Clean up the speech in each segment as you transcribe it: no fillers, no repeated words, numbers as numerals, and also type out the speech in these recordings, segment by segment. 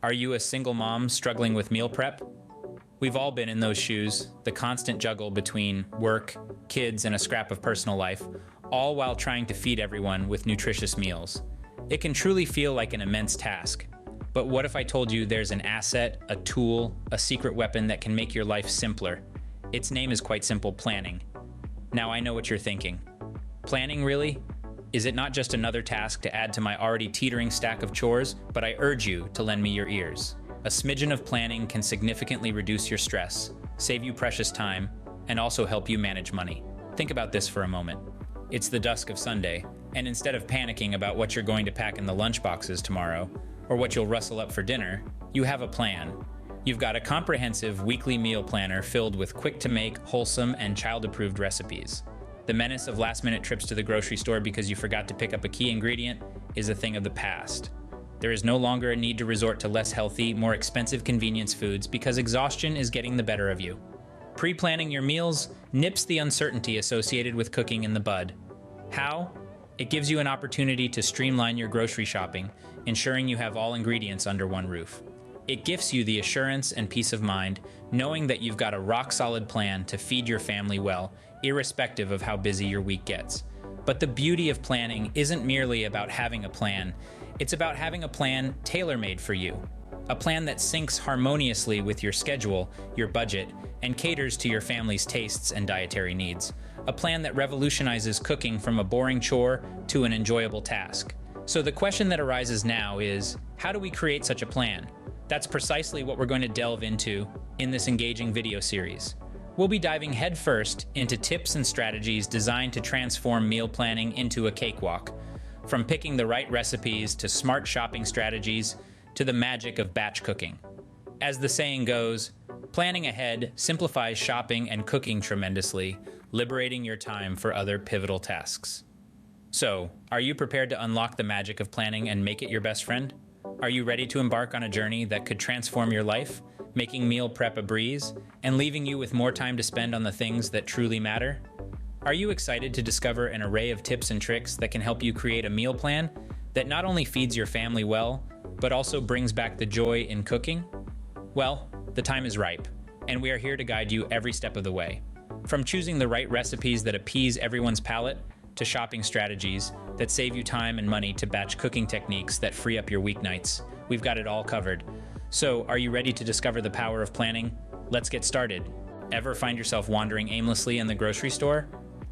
Are you a single mom struggling with meal prep? We've all been in those shoes, the constant juggle between work, kids, and a scrap of personal life, all while trying to feed everyone with nutritious meals. It can truly feel like an immense task. But what if I told you there's an asset, a tool, a secret weapon that can make your life simpler? Its name is quite simple: planning. Now I know what you're thinking. Planning, really? Is it not just another task to add to my already teetering stack of chores? But I urge you to lend me your ears. A smidgen of planning can significantly reduce your stress, save you precious time, and also help you manage money. Think about this for a moment. It's the dusk of Sunday, and instead of panicking about what you're going to pack in the lunch boxes tomorrow, or what you'll rustle up for dinner, you have a plan. You've got a comprehensive weekly meal planner filled with quick-to-make, wholesome, and child-approved recipes. The menace of last-minute trips to the grocery store because you forgot to pick up a key ingredient is a thing of the past. There is no longer a need to resort to less healthy, more expensive convenience foods because exhaustion is getting the better of you. Pre-planning your meals nips the uncertainty associated with cooking in the bud. How? It gives you an opportunity to streamline your grocery shopping, ensuring you have all ingredients under one roof. It gives you the assurance and peace of mind, knowing that you've got a rock-solid plan to feed your family well, irrespective of how busy your week gets. But the beauty of planning isn't merely about having a plan. It's about having a plan tailor-made for you. A plan that syncs harmoniously with your schedule, your budget, and caters to your family's tastes and dietary needs. A plan that revolutionizes cooking from a boring chore to an enjoyable task. So the question that arises now is, how do we create such a plan? That's precisely what we're going to delve into in this engaging video series. We'll be diving headfirst into tips and strategies designed to transform meal planning into a cakewalk. From picking the right recipes to smart shopping strategies to the magic of batch cooking. As the saying goes, planning ahead simplifies shopping and cooking tremendously, liberating your time for other pivotal tasks. So, are you prepared to unlock the magic of planning and make it your best friend? Are you ready to embark on a journey that could transform your life, making meal prep a breeze, and leaving you with more time to spend on the things that truly matter? Are you excited to discover an array of tips and tricks that can help you create a meal plan that not only feeds your family well, but also brings back the joy in cooking? Well, the time is ripe, and we are here to guide you every step of the way. From choosing the right recipes that appease everyone's palate, to shopping strategies that save you time and money, to batch cooking techniques that free up your weeknights, we've got it all covered. So, are you ready to discover the power of planning? Let's get started. Ever find yourself wandering aimlessly in the grocery store?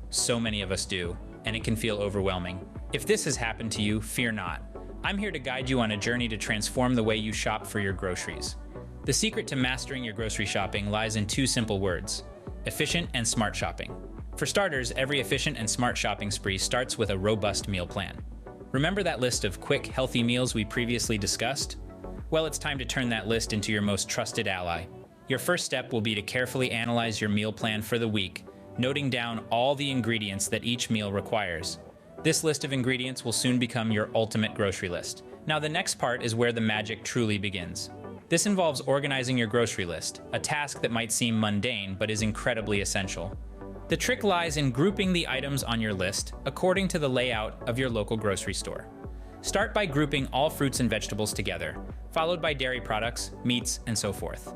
So many of us do, and it can feel overwhelming. If this has happened to you, fear not. I'm here to guide you on a journey to transform the way you shop for your groceries. The secret to mastering your grocery shopping lies in two simple words: efficient and smart shopping. For starters, every efficient and smart shopping spree starts with a robust meal plan. Remember that list of quick, healthy meals we previously discussed? Well, it's time to turn that list into your most trusted ally. Your first step will be to carefully analyze your meal plan for the week, noting down all the ingredients that each meal requires. This list of ingredients will soon become your ultimate grocery list. Now, the next part is where the magic truly begins. This involves organizing your grocery list, a task that might seem mundane but is incredibly essential. The trick lies in grouping the items on your list according to the layout of your local grocery store. Start by grouping all fruits and vegetables together, followed by dairy products, meats, and so forth.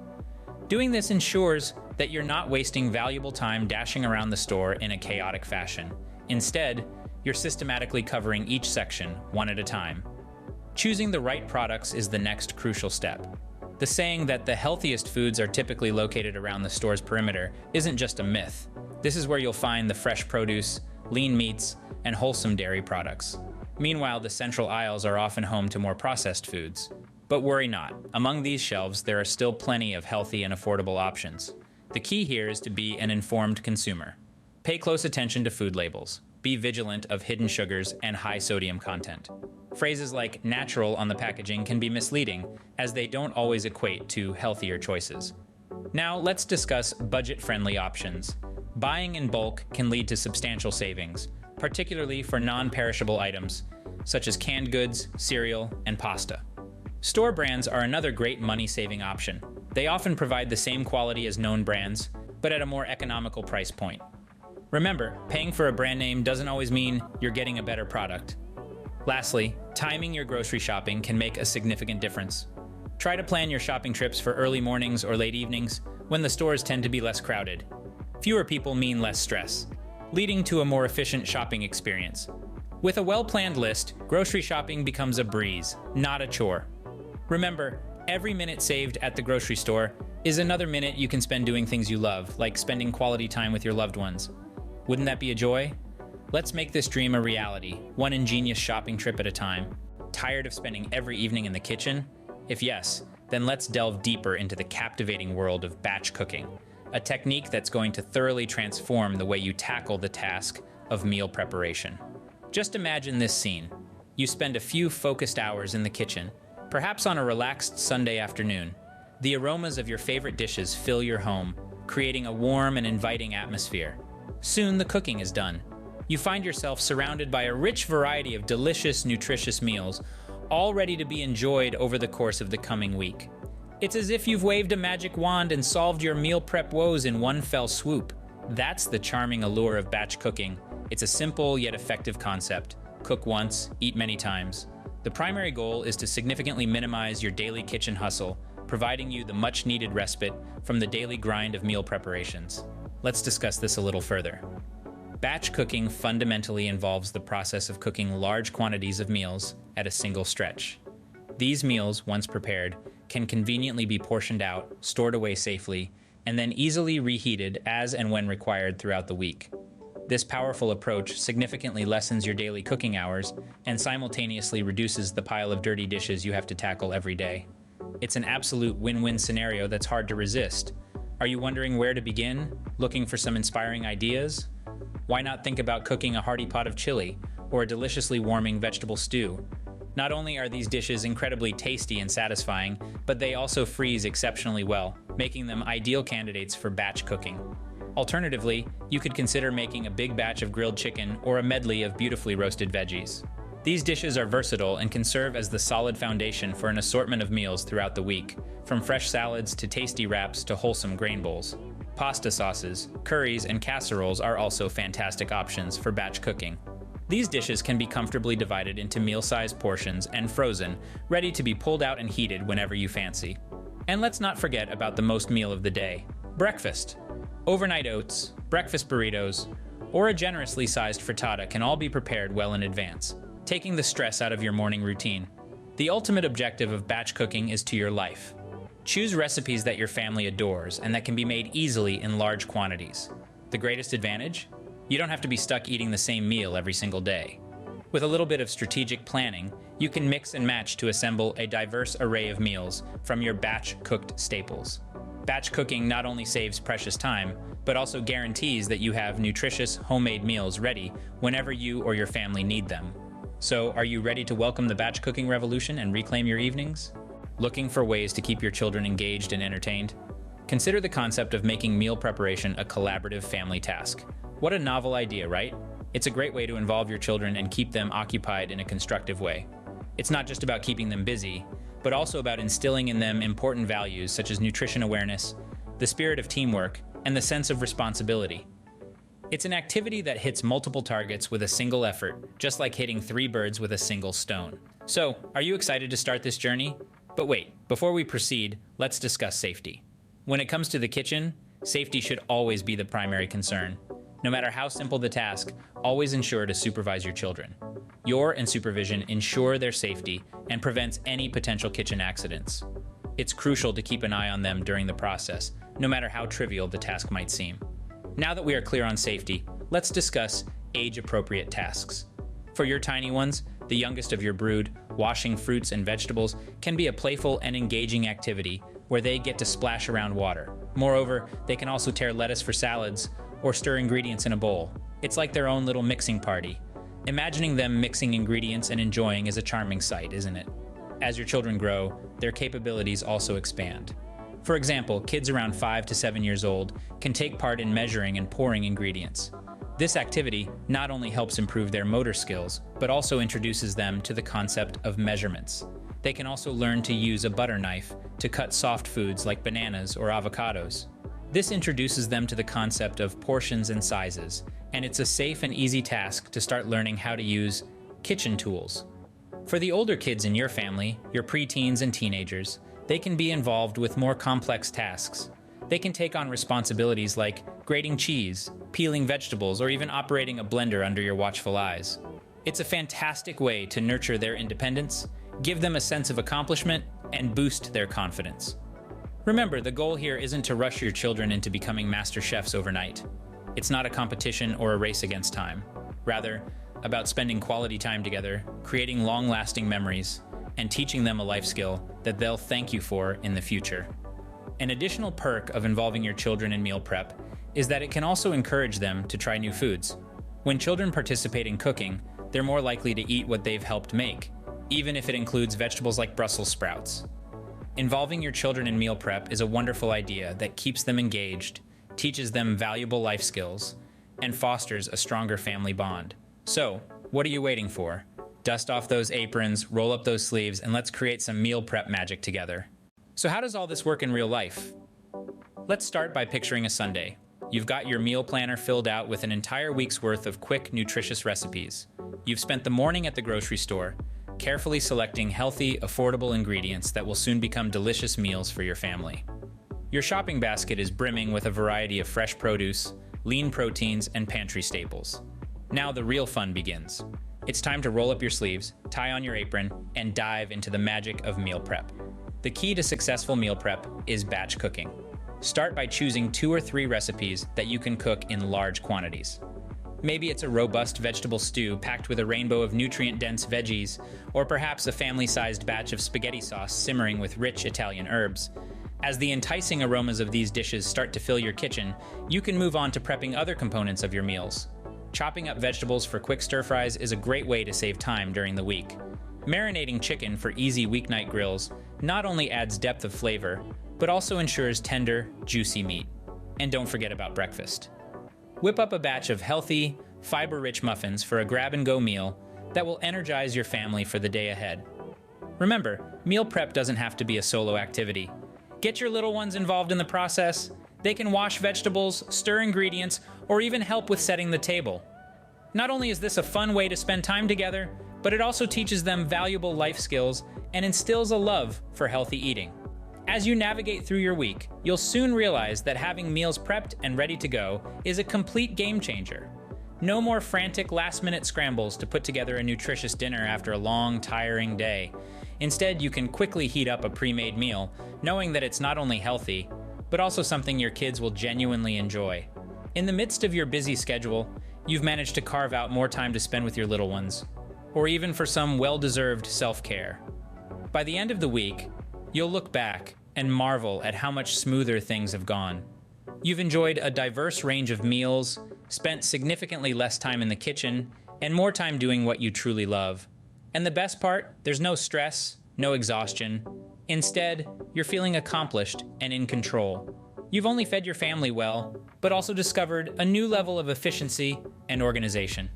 Doing this ensures that you're not wasting valuable time dashing around the store in a chaotic fashion. Instead, you're systematically covering each section, one at a time. Choosing the right products is the next crucial step. The saying that the healthiest foods are typically located around the store's perimeter isn't just a myth. This is where you'll find the fresh produce, lean meats, and wholesome dairy products. Meanwhile, the central aisles are often home to more processed foods. But worry not, among these shelves there are still plenty of healthy and affordable options. The key here is to be an informed consumer. Pay close attention to food labels. Be vigilant of hidden sugars and high sodium content. Phrases like natural on the packaging can be misleading, as they don't always equate to healthier choices. Now let's discuss budget-friendly options. Buying in bulk can lead to substantial savings, particularly for non-perishable items, such as canned goods, cereal, and pasta. Store brands are another great money-saving option. They often provide the same quality as known brands, but at a more economical price point. Remember, paying for a brand name doesn't always mean you're getting a better product. Lastly, timing your grocery shopping can make a significant difference. Try to plan your shopping trips for early mornings or late evenings when the stores tend to be less crowded. Fewer people mean less stress, leading to a more efficient shopping experience. With a well-planned list, grocery shopping becomes a breeze, not a chore. Remember, every minute saved at the grocery store is another minute you can spend doing things you love, like spending quality time with your loved ones. Wouldn't that be a joy? Let's make this dream a reality, one ingenious shopping trip at a time. Tired of spending every evening in the kitchen? If yes, then let's delve deeper into the captivating world of batch cooking, a technique that's going to thoroughly transform the way you tackle the task of meal preparation. Just imagine this scene. You spend a few focused hours in the kitchen, perhaps on a relaxed Sunday afternoon. The aromas of your favorite dishes fill your home, creating a warm and inviting atmosphere. Soon the cooking is done. You find yourself surrounded by a rich variety of delicious, nutritious meals, all ready to be enjoyed over the course of the coming week. It's as if you've waved a magic wand and solved your meal prep woes in one fell swoop. That's the charming allure of batch cooking. It's a simple yet effective concept. Cook once, eat many times. The primary goal is to significantly minimize your daily kitchen hustle, providing you the much-needed respite from the daily grind of meal preparations. Let's discuss this a little further. Batch cooking fundamentally involves the process of cooking large quantities of meals at a single stretch. These meals, once prepared, can conveniently be portioned out, stored away safely, and then easily reheated as and when required throughout the week. This powerful approach significantly lessens your daily cooking hours and simultaneously reduces the pile of dirty dishes you have to tackle every day. It's an absolute win-win scenario that's hard to resist. Are you wondering where to begin? Looking for some inspiring ideas? Why not think about cooking a hearty pot of chili or a deliciously warming vegetable stew? Not only are these dishes incredibly tasty and satisfying, but they also freeze exceptionally well, making them ideal candidates for batch cooking. Alternatively, you could consider making a big batch of grilled chicken or a medley of beautifully roasted veggies. These dishes are versatile and can serve as the solid foundation for an assortment of meals throughout the week, from fresh salads to tasty wraps to wholesome grain bowls. Pasta sauces, curries, and casseroles are also fantastic options for batch cooking. These dishes can be comfortably divided into meal-sized portions and frozen, ready to be pulled out and heated whenever you fancy. And let's not forget about the most meal of the day, breakfast. Overnight oats, breakfast burritos, or a generously sized frittata can all be prepared well in advance, taking the stress out of your morning routine. The ultimate objective of batch cooking is to your life. Choose recipes that your family adores and that can be made easily in large quantities. The greatest advantage? You don't have to be stuck eating the same meal every single day. With a little bit of strategic planning, you can mix and match to assemble a diverse array of meals from your batch-cooked staples. Batch cooking not only saves precious time, but also guarantees that you have nutritious homemade meals ready whenever you or your family need them. So, are you ready to welcome the batch cooking revolution and reclaim your evenings? Looking for ways to keep your children engaged and entertained? Consider the concept of making meal preparation a collaborative family task. What a novel idea, right? It's a great way to involve your children and keep them occupied in a constructive way. It's not just about keeping them busy, but also about instilling in them important values such as nutrition awareness, the spirit of teamwork, and the sense of responsibility. It's an activity that hits multiple targets with a single effort, just like hitting 3 birds with a single stone. So, are you excited to start this journey? But wait, before we proceed, let's discuss safety. When it comes to the kitchen, safety should always be the primary concern. No matter how simple the task, always ensure to supervise your children. Your and supervision ensure their safety and prevents any potential kitchen accidents. It's crucial to keep an eye on them during the process, no matter how trivial the task might seem. Now that we are clear on safety, let's discuss age-appropriate tasks. For your tiny ones, the youngest of your brood, washing fruits and vegetables can be a playful and engaging activity where they get to splash around water. Moreover, they can also tear lettuce for salads or stir ingredients in a bowl. It's like their own little mixing party. Imagining them mixing ingredients and enjoying is a charming sight, isn't it? As your children grow, their capabilities also expand. For example, kids around 5 to 7 years old can take part in measuring and pouring ingredients. This activity not only helps improve their motor skills, but also introduces them to the concept of measurements. They can also learn to use a butter knife to cut soft foods like bananas or avocados. This introduces them to the concept of portions and sizes, and it's a safe and easy task to start learning how to use kitchen tools. For the older kids in your family, your preteens and teenagers, they can be involved with more complex tasks. They can take on responsibilities like grating cheese, peeling vegetables, or even operating a blender under your watchful eyes. It's a fantastic way to nurture their independence, give them a sense of accomplishment, and boost their confidence. Remember, the goal here isn't to rush your children into becoming master chefs overnight. It's not a competition or a race against time. Rather, about spending quality time together, creating long-lasting memories, and teaching them a life skill that they'll thank you for in the future. An additional perk of involving your children in meal prep is that it can also encourage them to try new foods. When children participate in cooking, they're more likely to eat what they've helped make, even if it includes vegetables like Brussels sprouts. Involving your children in meal prep is a wonderful idea that keeps them engaged, teaches them valuable life skills, and fosters a stronger family bond. So, what are you waiting for? Dust off those aprons, roll up those sleeves, and let's create some meal prep magic together. So how does all this work in real life? Let's start by picturing a Sunday. You've got your meal planner filled out with an entire week's worth of quick, nutritious recipes. You've spent the morning at the grocery store, carefully selecting healthy, affordable ingredients that will soon become delicious meals for your family. Your shopping basket is brimming with a variety of fresh produce, lean proteins, and pantry staples. Now the real fun begins. It's time to roll up your sleeves, tie on your apron, and dive into the magic of meal prep. The key to successful meal prep is batch cooking. Start by choosing 2 or 3 recipes that you can cook in large quantities. Maybe it's a robust vegetable stew packed with a rainbow of nutrient-dense veggies, or perhaps a family-sized batch of spaghetti sauce simmering with rich Italian herbs. As the enticing aromas of these dishes start to fill your kitchen, you can move on to prepping other components of your meals. Chopping up vegetables for quick stir-fries is a great way to save time during the week. Marinating chicken for easy weeknight grills not only adds depth of flavor, but also ensures tender, juicy meat. And don't forget about breakfast. Whip up a batch of healthy, fiber-rich muffins for a grab-and-go meal that will energize your family for the day ahead. Remember, meal prep doesn't have to be a solo activity. Get your little ones involved in the process. They can wash vegetables, stir ingredients, or even help with setting the table. Not only is this a fun way to spend time together, but it also teaches them valuable life skills and instills a love for healthy eating. As you navigate through your week, you'll soon realize that having meals prepped and ready to go is a complete game changer. No more frantic last-minute scrambles to put together a nutritious dinner after a long, tiring day. Instead, you can quickly heat up a pre-made meal, knowing that it's not only healthy, but also something your kids will genuinely enjoy. In the midst of your busy schedule, you've managed to carve out more time to spend with your little ones, or even for some well-deserved self-care. By the end of the week, you'll look back and marvel at how much smoother things have gone. You've enjoyed a diverse range of meals, spent significantly less time in the kitchen, and more time doing what you truly love. And the best part, there's no stress, no exhaustion. Instead, you're feeling accomplished and in control. You've only fed your family well, but also discovered a new level of efficiency and organization.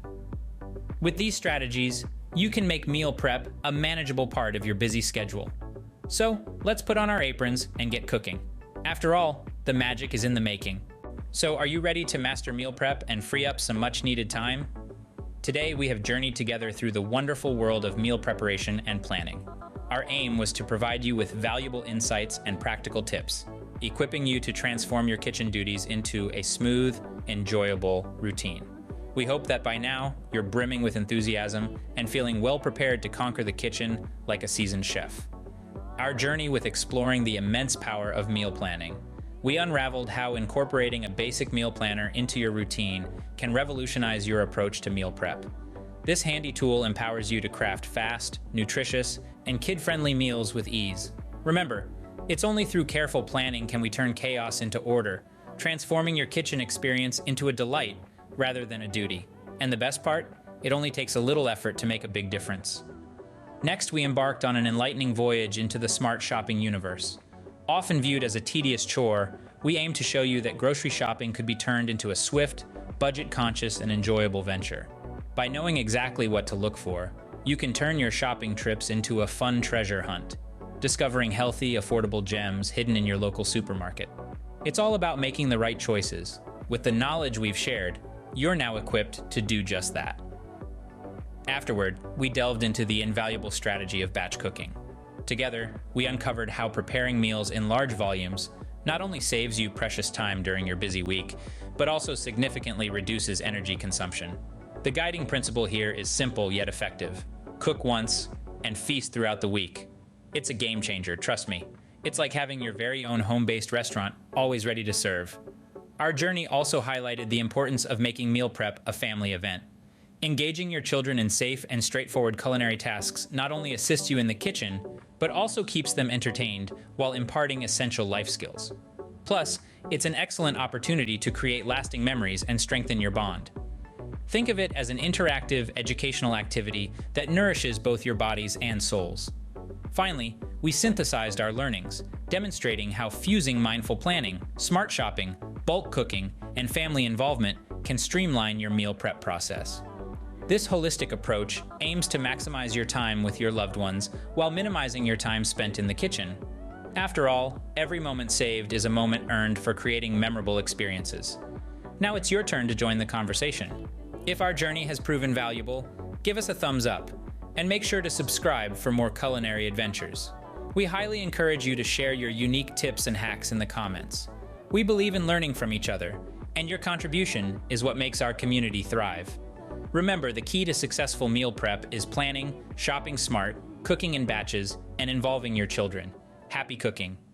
With these strategies, you can make meal prep a manageable part of your busy schedule. So, let's put on our aprons and get cooking. After all, the magic is in the making. So, are you ready to master meal prep and free up some much-needed time? Today, we have journeyed together through the wonderful world of meal preparation and planning. Our aim was to provide you with valuable insights and practical tips, equipping you to transform your kitchen duties into a smooth, enjoyable routine. We hope that by now, you're brimming with enthusiasm and feeling well prepared to conquer the kitchen like a seasoned chef. Our journey with exploring the immense power of meal planning. We unraveled how incorporating a basic meal planner into your routine can revolutionize your approach to meal prep. This handy tool empowers you to craft fast, nutritious, and kid-friendly meals with ease. Remember, it's only through careful planning can we turn chaos into order, transforming your kitchen experience into a delight rather than a duty. And the best part? It only takes a little effort to make a big difference. Next, we embarked on an enlightening voyage into the smart shopping universe. Often viewed as a tedious chore, we aim to show you that grocery shopping could be turned into a swift, budget-conscious, and enjoyable venture. By knowing exactly what to look for, you can turn your shopping trips into a fun treasure hunt, discovering healthy, affordable gems hidden in your local supermarket. It's all about making the right choices. With the knowledge we've shared, you're now equipped to do just that. Afterward, we delved into the invaluable strategy of batch cooking. Together, we uncovered how preparing meals in large volumes not only saves you precious time during your busy week, but also significantly reduces energy consumption. The guiding principle here is simple yet effective. Cook once and feast throughout the week. It's a game changer, trust me. It's like having your very own home-based restaurant, always ready to serve. Our journey also highlighted the importance of making meal prep a family event. Engaging your children in safe and straightforward culinary tasks not only assists you in the kitchen, but also keeps them entertained while imparting essential life skills. Plus, it's an excellent opportunity to create lasting memories and strengthen your bond. Think of it as an interactive, educational activity that nourishes both your bodies and souls. Finally, we synthesized our learnings, demonstrating how fusing mindful planning, smart shopping, bulk cooking, and family involvement can streamline your meal prep process. This holistic approach aims to maximize your time with your loved ones while minimizing your time spent in the kitchen. After all, every moment saved is a moment earned for creating memorable experiences. Now it's your turn to join the conversation. If our journey has proven valuable, give us a thumbs up and make sure to subscribe for more culinary adventures. We highly encourage you to share your unique tips and hacks in the comments. We believe in learning from each other, and your contribution is what makes our community thrive. Remember, the key to successful meal prep is planning, shopping smart, cooking in batches, and involving your children. Happy cooking!